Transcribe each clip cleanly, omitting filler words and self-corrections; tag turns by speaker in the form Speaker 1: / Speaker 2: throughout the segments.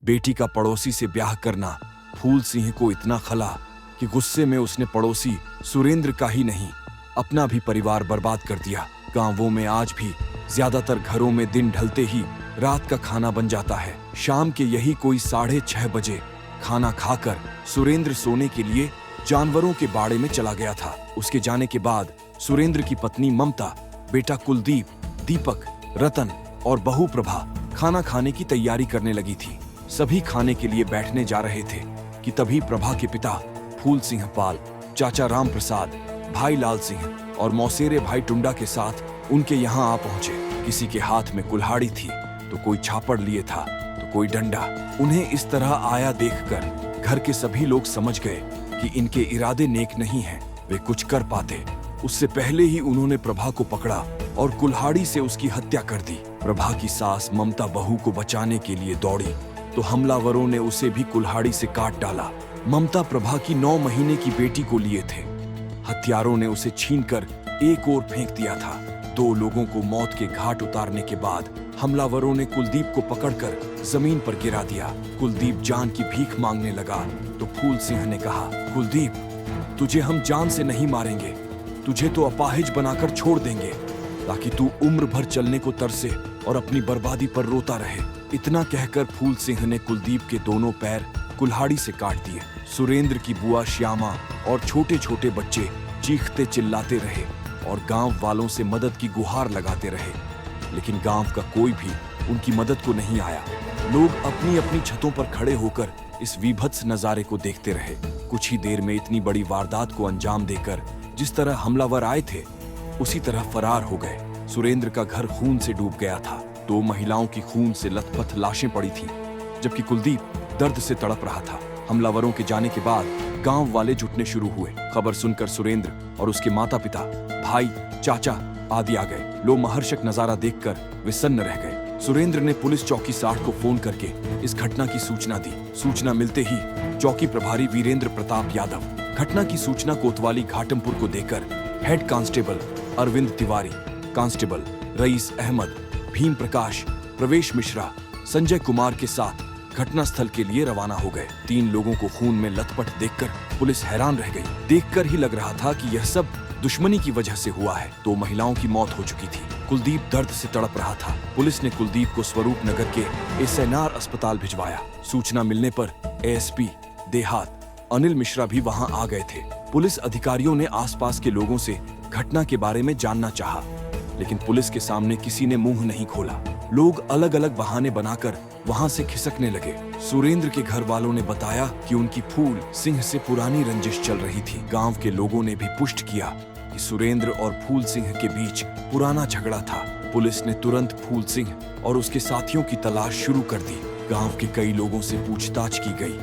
Speaker 1: बेटी का पड़ोसी से ब्याह करना फूल सिंह को इतना खला कि गुस्से में उसने पड़ोसी सुरेंद्र का ही नहीं, अपना भी परिवार बर्बाद कर दिया। गांवों में आज भी ज्यादातर घरों में दिन ढलते ही रात का खाना बन जाता है। शाम के यही कोई 6:30 बजे खाना खाकर सुरेंद्र सोने के लिए जानवरों के बाड़े में चला गया था। उसके जाने के बाद सुरेंद्र की पत्नी ममता, बेटा कुलदीप, दीपक, रतन और बहू प्रभा खाना खाने की तैयारी करने लगी थी। सभी खाने के लिए बैठने जा रहे थे कि तभी प्रभा के पिता फूल सिंह पाल, चाचा राम प्रसाद, भाई लाल सिंह और मौसेरे भाई टुंडा के साथ उनके यहाँ आ पहुंचे। किसी के हाथ में कुल्हाड़ी थी तो कोई छापड़ लिए था तो कोई डंडा। उन्हें इस तरह आया देखकर घर के सभी लोग समझ गए कि इनके इरादे नेक नहीं हैं, वे कुछ कर पाते। उससे पहले ही उन्होंने प्रभा को पकड़ा और कुल्हाड़ी से उसकी हत्या कर दी। प्रभा की सास ममता बहू को बचाने के लिए दौड़ी तो हमलावरों ने उसे भी कुल्हाड़ी से काट डाला। ममता प्रभा की 9 महीने की बेटी को लिए थे। हत्यारों ने उसे छीनकर एक ओर फेंक दिया था। 2 लोगों को मौत के घाट उतारने के बाद हमलावरों ने कुलदीप को पकड़कर जमीन पर गिरा दिया। कुलदीप जान की भीख मांगने लगा तो फूल सिंह ने कहा, कुलदीप, तुझे हम जान से नहीं मारेंगे, तुझे तो अपाहिज बनाकर छोड़ देंगे ताकि तू उम्र भर चलने को तरसे और अपनी बर्बादी पर रोता रहे। इतना कहकर फूल सिंह ने कुलदीप के दोनों पैर कुल्हाड़ी से काट दिए। सुरेंद्र की बुआ श्यामा और छोटे छोटे बच्चे चीखते चिल्लाते रहे और गांव वालों से मदद की गुहार लगाते रहे, लेकिन गांव का कोई भी उनकी मदद को नहीं आया। लोग अपनी अपनी छतों पर खड़े होकर इस विभत्स नजारे को देखते रहे। कुछ ही देर में इतनी बड़ी वारदात को अंजाम देकर जिस तरह हमलावर आए थे उसी तरह फरार हो गए। सुरेंद्र का घर खून से डूब गया था। 2 महिलाओं की खून से लथपथ लाशें पड़ी थीं, जबकि कुलदीप दर्द से तड़प रहा था। हमलावरों के जाने के बाद गांव वाले जुटने शुरू हुए। खबर सुनकर सुरेंद्र और उसके माता पिता, भाई, चाचा आदि आ गए। लोग महर्षक नजारा देखकर विसन्न रह गए। सुरेंद्र ने पुलिस चौकी 60 को फोन करके इस घटना की सूचना दी। सूचना मिलते ही चौकी प्रभारी वीरेंद्र प्रताप यादव घटना की सूचना कोतवाली घाटमपुर को देकर head constable Arvind Tiwari, constable Raees Ahmad, Bhim Prakash, Pravesh Mishra, Sanjay Kumar के साथ घटनास्थल के लिए रवाना हो गए। 3 लोगों को खून में लथपथ देखकर पुलिस हैरान रह गई। देखकर ही लग रहा था कि यह सब दुश्मनी की वजह से हुआ है। 2 महिलाओं की मौत हो चुकी थी। कुलदीप दर्द से तड़प रहा था। पुलिस ने कुलदीप को स्वरूप नगर के एसएनआर अस्पताल भिजवाया। सूचना मिलने पर एएसपी देहात अनिल मिश्रा भी वहां आ गए थे। पुलिस अधिकारियों ने आसपास के लोगों से घटना के बारे में जानना चाहा, लेकिन पुलिस के सामने किसी ने मुंह नहीं खोला। लोग अलग अलग बहाने बनाकर वहां से खिसकने लगे। सुरेंद्र के घर वालों ने बताया कि उनकी फूल सिंह से पुरानी रंजिश चल रही थी। गांव के लोगों ने भी पुष्ट किया कि सुरेंद्र और फूल सिंह के बीच पुराना झगड़ा था। पुलिस ने तुरंत फूल सिंह और उसके साथियों की तलाश शुरू कर दी। गांव के कई लोगों से पूछताछ की गई,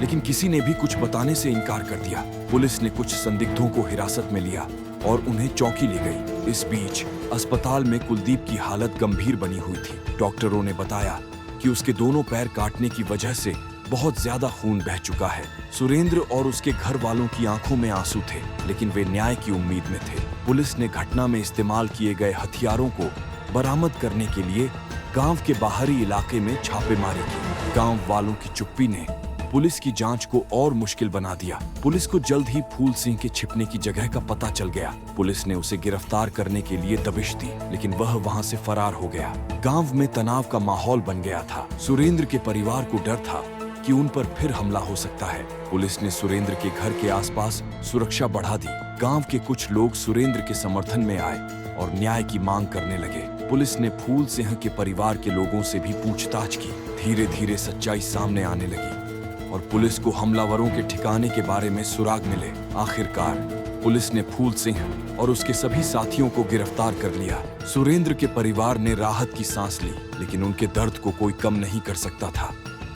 Speaker 1: लेकिन किसी ने भी कुछ बताने से इनकार कर दिया। पुलिस ने कुछ संदिग्धों को हिरासत में लिया और उन्हें चौकी ले गई। इस बीच अस्पताल में कुलदीप की हालत गंभीर बनी हुई थी। डॉक्टरों ने बताया कि उसके दोनों पैर काटने की वजह से बहुत ज्यादा खून बह चुका है। सुरेंद्र और उसके घर वालों की आंखों में आंसू थे, लेकिन वे न्याय की उम्मीद में थे। पुलिस ने घटना में इस्तेमाल किए गए हथियारों को बरामद करने के लिए गांव के बाहरी इलाके में छापेमारी की। गांव वालों की चुप्पी ने पुलिस की जांच को और मुश्किल बना दिया। पुलिस को जल्द ही फूल सिंह के छिपने की जगह का पता चल गया। पुलिस ने उसे गिरफ्तार करने के लिए दबिश दी, लेकिन वह वहां से फरार हो गया। गांव में तनाव का माहौल बन गया था। सुरेंद्र के परिवार को डर था कि उन पर फिर हमला हो सकता है। पुलिस ने सुरेंद्र के घर के आसपास सुरक्षा बढ़ा दी। गांव के कुछ लोग सुरेंद्र के समर्थन में आए और न्याय की मांग करने लगे। पुलिस ने फूल सिंह के परिवार के लोगों से भी पूछताछ की। धीरे धीरे सच्चाई सामने आने लगी और पुलिस को हमलावरों के ठिकाने के बारे में सुराग मिले। आखिरकार पुलिस ने फूल सिंह और उसके सभी साथियों को गिरफ्तार कर लिया। सुरेंद्र के परिवार ने राहत की सांस ली, लेकिन उनके दर्द को कोई कम नहीं कर सकता था।